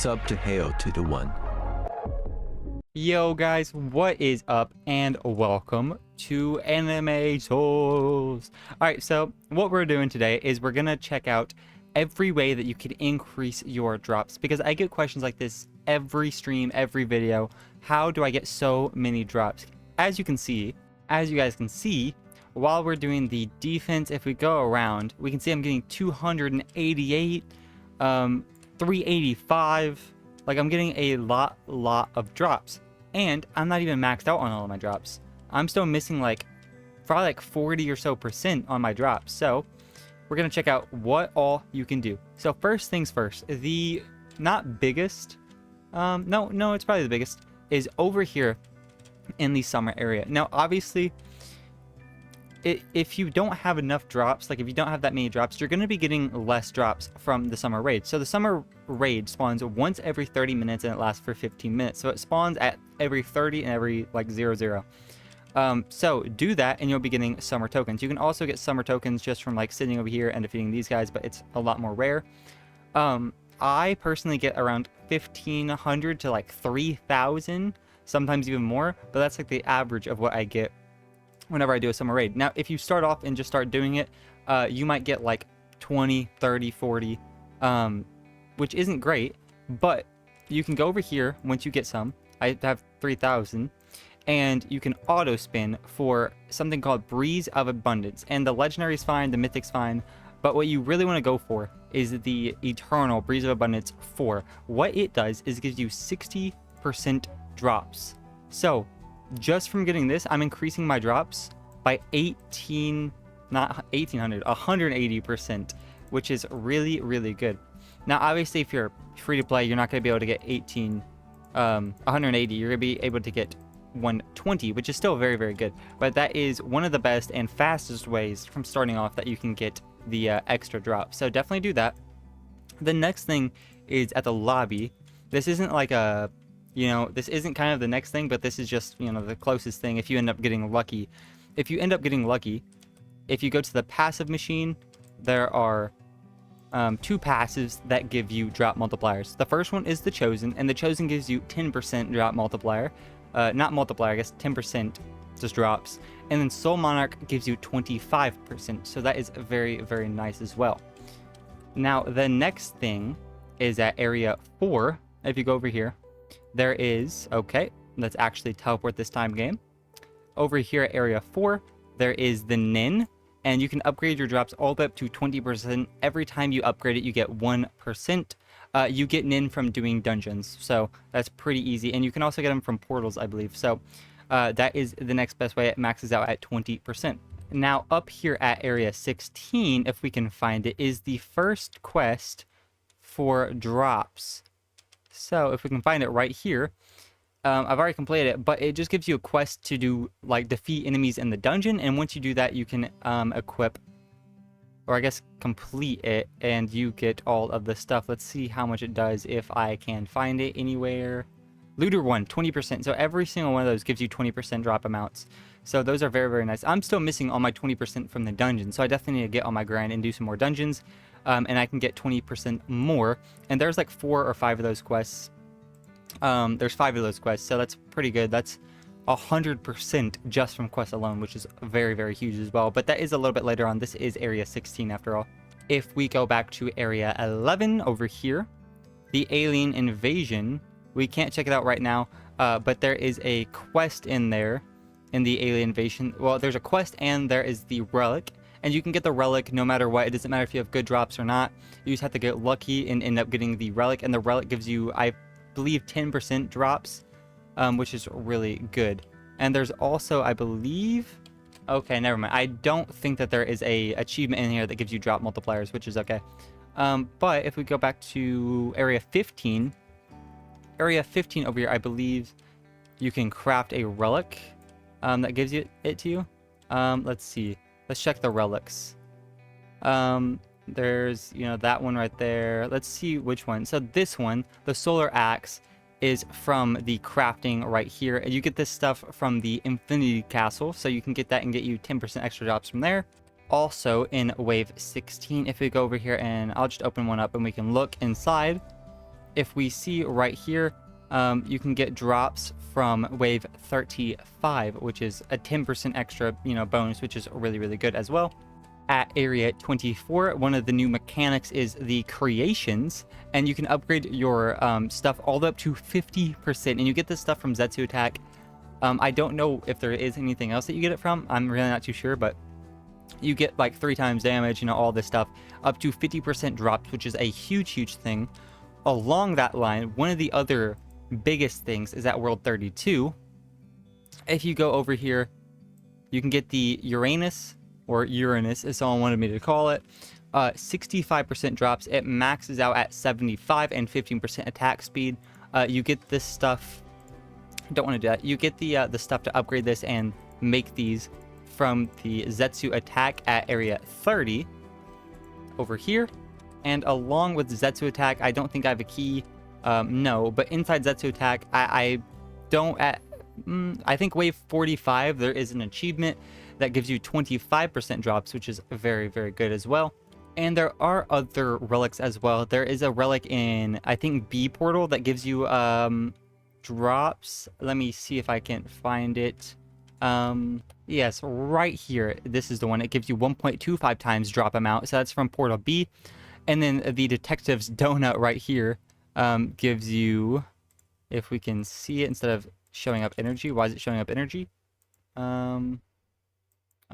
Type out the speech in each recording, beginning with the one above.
Sub to hail to the one. Yo guys, what is up and welcome to Anime Souls. Alright, so what we're doing today is we're gonna check out every way that you can increase your drops, because I get questions like this every stream, every video. How do I get so many drops? As you guys can see, while we're doing the defense, if we go around, we can see I'm getting 288, 385. Like, I'm getting a lot of drops, and I'm not even maxed out on all of my drops. I'm still missing like probably like 40 or so % on my drops. So we're gonna check out what all you can do. So first things first, the not biggest, no, it's probably the biggest, is over here in the summer area. Now, obviously, if you don't have enough drops, like if you don't have that many drops, you're going to be getting less drops from the summer raid. So the summer raid spawns once every 30 minutes and it lasts for 15 minutes. So it spawns at every 30 and every like 0. So do that and you'll be getting summer tokens. You can also get summer tokens just from like sitting over here and defeating these guys, but it's a lot more rare. I personally get around 1,500 to like 3,000, sometimes even more, but that's like the average of what I get whenever I do a summer raid. Now, if you start off and just start doing it, you might get like 20, 30, 40, which isn't great, but you can go over here once you get some. I have 3,000, and you can auto spin for something called Breeze of Abundance, and the legendary is fine, the mythic's fine, but what you really want to go for is the eternal Breeze of Abundance 4. What it does is it gives you 60% drops. So just from getting this, I'm increasing my drops by 180%, which is really good. Now, obviously, if you're free to play, you're not going to be able to get 180. You're going to be able to get 120, which is still very good. But that is one of the best and fastest ways from starting off that you can get the extra drops. So definitely do that. The next thing is at the lobby. This isn't like a, this isn't kind of the next thing, but this is just, the closest thing if you end up getting lucky. If you end up getting lucky, if you go to the passive machine, there are 2 passives that give you drop multipliers. The first one is the Chosen, and the Chosen gives you 10% drop multiplier. Not multiplier, I guess 10% just drops. And then Soul Monarch gives you 25%, so that is very nice as well. Now, the next thing is at Area 4. If you go over here, there is, okay, let's actually teleport this time game. Over here at Area 4, there is the Nin, and you can upgrade your drops all the way up to 20%. Every time you upgrade it, you get 1%. You get Nin from doing dungeons, so that's pretty easy. And you can also get them from portals, I believe. So that is the next best way. It maxes out at 20%. Now, up here at Area 16, if we can find it, is the first quest for drops. So if we can find it right here, I've already completed it, but it just gives you a quest to do, like, defeat enemies in the dungeon, and once you do that, you can equip, or I guess complete it, and you get all of the stuff. Let's see how much it does if I can find it anywhere. Looter 1, 20%. So every single one of those gives you 20% drop amounts. So those are very nice. I'm still missing all my 20% from the dungeon, so I definitely need to get on my grind and do some more dungeons. And I can get 20% more. And there's like 4 or 5 of those quests. There's 5 of those quests, so that's pretty good. That's 100% just from quests alone, which is very huge as well. But that is a little bit later on. This is Area 16 after all. If we go back to Area 11 over here, the Alien Invasion, we can't check it out right now, but there is a quest in there in the Alien Invasion. Well, there's a quest and there is the Relic. And you can get the Relic no matter what. It doesn't matter if you have good drops or not. You just have to get lucky and end up getting the Relic. And the Relic gives you, I believe, 10% drops, which is really good. And there's also, I believe... Okay, never mind. I don't think that there is a achievement in here that gives you drop multipliers, which is okay. But if we go back to Area 15... Area 15 over here, I believe you can craft a Relic that gives it to you. Let's see. Let's check the relics. There's, that one right there. Let's see which one. So this one, the Solar Axe, is from the crafting right here. You get this stuff from the Infinity Castle, so you can get that and get you 10% extra drops from there. Also in Wave 16, if we go over here and I'll just open one up and we can look inside. if we see right here, you can get drops from wave 35, which is a 10% extra, bonus, which is really, really good as well. At area 24, one of the new mechanics is the creations, and you can upgrade your stuff all the way up to 50%, and you get this stuff from Zetsu Attack. I don't know if there is anything else that you get it from. I'm really not too sure, but you get like 3 times damage, all this stuff, up to 50% drops, which is a huge, huge thing. Along that line, one of the other biggest things is at World 32. If you go over here, you can get the Uranus, or Uranus, as someone wanted me to call it. 65% drops. It maxes out at 75 and 15% attack speed. You get this stuff. Don't want to do that. You get the stuff to upgrade this and make these from the Zetsu Attack at area 30 over here. And along with Zetsu Attack, I don't think I have a key. No, but inside Zetsu Attack, I don't I think wave 45 there is an achievement that gives you 25% drops, which is very, very good as well. And there are other relics as well. There is a relic in, I think, B portal that gives you drops. Let me see if I can find it. Yes, right here, this is the one. It gives you 1.25 times drop amount, so that's from portal B. And then the detective's donut right here gives you, if we can see it instead of showing up energy. Why is it showing up energy?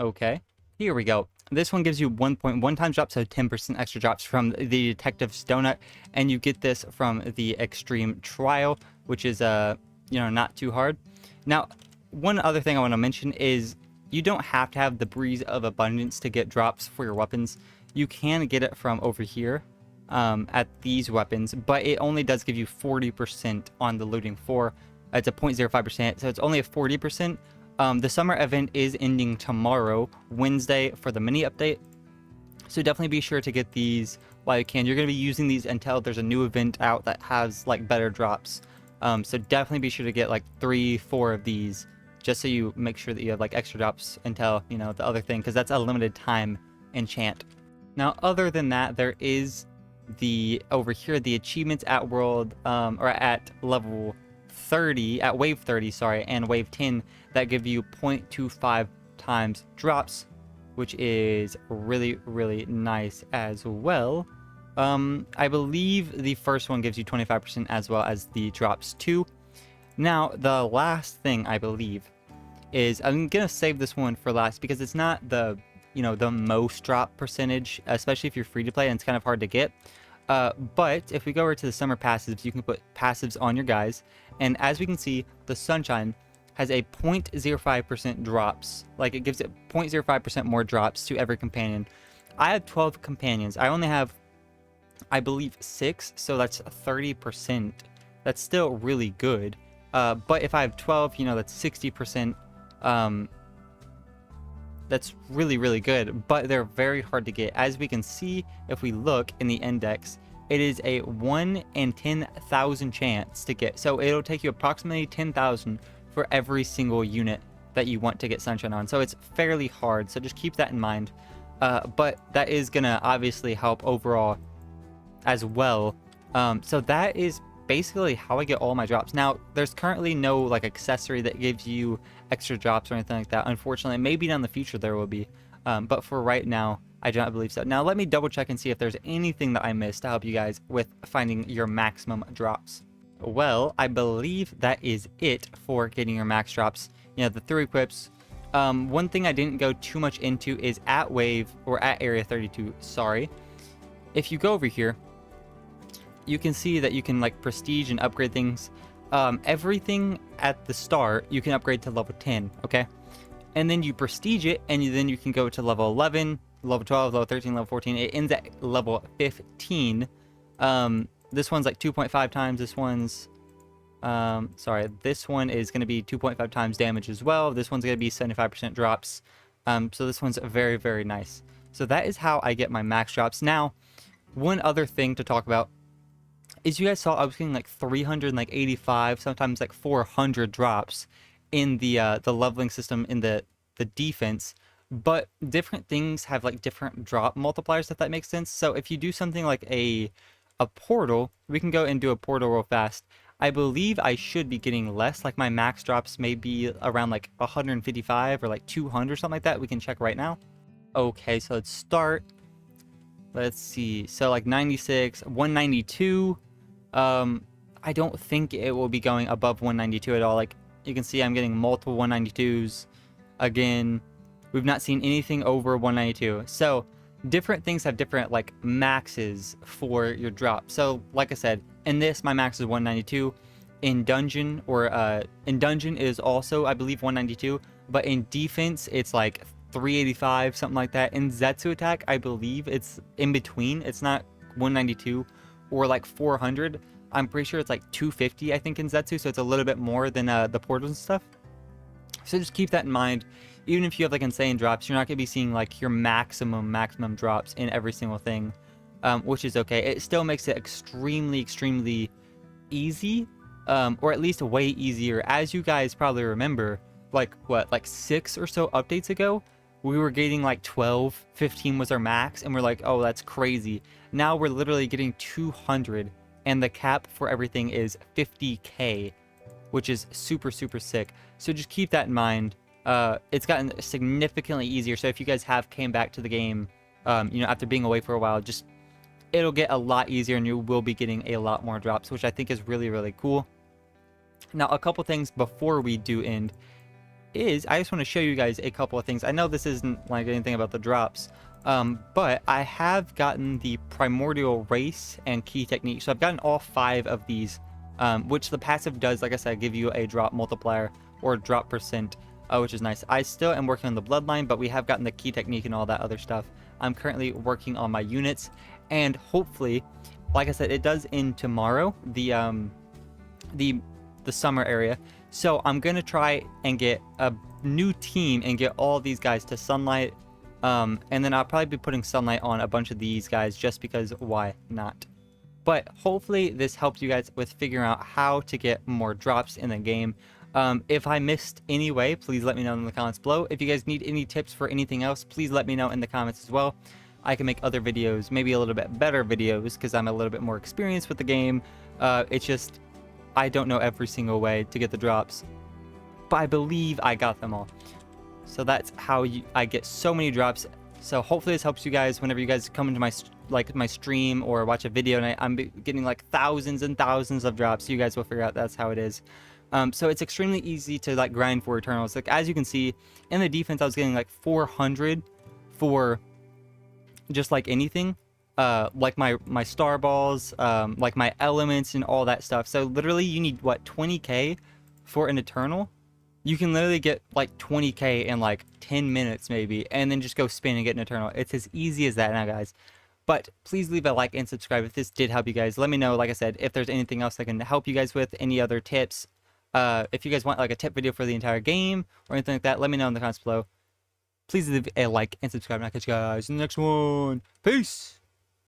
Okay, here we go. This one gives you 1.1 times drops, so 10% extra drops from the detective's donut, and you get this from the extreme trial, which is not too hard. Now, one other thing I want to mention is you don't have to have the Breeze of Abundance to get drops for your weapons. You can get it from over here at these weapons, but it only does give you 40% on the looting 4. It's a 0.05%, so it's only a 40%. The summer event is ending tomorrow, Wednesday, for the mini update. So definitely be sure to get these while you can. You're going to be using these until there's a new event out that has like better drops. So definitely be sure to get like 3-4 of these, just so you make sure that you have like extra drops until, the other thing, because that's a limited time enchant. Now, other than that, there is over here, the achievements at world, or at level 30, at wave 30, sorry, and wave 10 that give you 0.25 times drops, which is really, really nice as well. I believe the first one gives you 25% as well as the drops too. Now, the last thing I believe is, I'm gonna save this one for last because it's not the most drop percentage, especially if you're free to play and it's kind of hard to get. But if we go over to the summer passives, you can put passives on your guys, and as we can see, the Sunshine has a 0.05% drops. Like, it gives it 0.05% more drops to every companion. I have 12 companions. I only have, I believe, 6, so that's 30%. That's still really good. But if I have 12, that's 60%. That's really, really good, but they're very hard to get. As we can see, if we look in the index, it is a 1 in 10,000 chance to get. So it'll take you approximately 10,000 for every single unit that you want to get Sunshine on. So it's fairly hard, so just keep that in mind. But that is gonna obviously help overall as well. So that is basically how I get all my drops. Now, there's currently no like accessory that gives you extra drops or anything like that. Unfortunately, maybe down the future there will be, but for right now, I don't believe so. Now, let me double check and see if there's anything that I missed to help you guys with finding your maximum drops. Well, I believe that is it for getting your max drops. The 3 equips. One thing I didn't go too much into is at wave, or at area 32, sorry. If you go over here, you can see that you can like prestige and upgrade things. Everything at the start you can upgrade to level 10, okay? And then you prestige it, and then you can go to level 11, level 12, level 13, level 14. It ends at level 15. This one's like 2.5 times. This one's this one is going to be 2.5 times damage as well. This one's going to be 75% drops. So this one's very, very nice. So that is how I get my max drops. Now, one other thing to talk about is, you guys saw I was getting like 385, sometimes like 400 drops in the leveling system in the defense, but different things have like different drop multipliers, if that makes sense. So if you do something like a a portal, we can go and do a portal real fast. I believe I should be getting less, like my max drops may be around like 155 or like 200, something like that. We can check right now. Okay, so let's start. Let's see. So like 96, 192. I don't think it will be going above 192 at all. Like you can see I'm getting multiple 192s. Again, we've not seen anything over 192. So different things have different like maxes for your drop. So like I said, in this my max is 192. In dungeon is also I believe 192, but in defense it's like 385, something like that. In Zetsu attack, I believe it's in between. It's not 192 or like 400. I'm pretty sure it's like 250, I think, in Zetsu, so it's a little bit more than the portals and stuff. So just keep that in mind. Even if you have like insane drops, you're not gonna be seeing like your maximum drops in every single thing, which is okay. It still makes it extremely easy, or at least way easier. As you guys probably remember, like 6 or so updates ago, we were getting like 12, 15 was our max, and we're like, oh, that's crazy. Now we're literally getting 200, and the cap for everything is 50k, which is super sick. So just keep that in mind. It's gotten significantly easier. So if you guys have came back to the game, after being away for a while, just it'll get a lot easier, and you will be getting a lot more drops, which I think is really cool. Now, a couple things before we do end is I just want to show you guys a couple of things. I know this isn't like anything about the drops, but I have gotten the primordial race and key technique. So I've gotten all 5 of these, which the passive does, like I said, give you a drop multiplier or drop percent, which is nice. I still am working on the bloodline, but we have gotten the key technique and all that other stuff. I'm currently working on my units, and hopefully, like I said, it does end tomorrow, the summer area. So I'm gonna try and get a new team and get all these guys to sunlight, and then I'll probably be putting sunlight on a bunch of these guys just because why not. But hopefully this helps you guys with figuring out how to get more drops in the game. If I missed any way, please let me know in the comments below. If you guys need any tips for anything else, please let me know in the comments as well. I can make other videos, maybe a little bit better videos, because I'm a little bit more experienced with the game. It's just I don't know every single way to get the drops, but I believe I got them all. So that's how I get so many drops. So hopefully this helps you guys whenever you guys come into my stream or watch a video and I'm getting like thousands and thousands of drops. You guys will figure out that's how it is. So it's extremely easy to like grind for Eternals. Like as you can see in the defense, I was getting like 400 for just like anything. Like my star balls, like my elements and all that stuff. So literally you need what, 20k for an Eternal? You can literally get like 20k in like 10 minutes maybe, and then just go spin and get an Eternal. It's as easy as that now, guys. But please leave a like and subscribe if this did help you guys. Let me know, like I said, if there's anything else I can help you guys with, any other tips. If you guys want like a tip video for the entire game or anything like that, let me know in the comments below. Please leave a like and subscribe, and I'll catch you guys in the next one. Peace!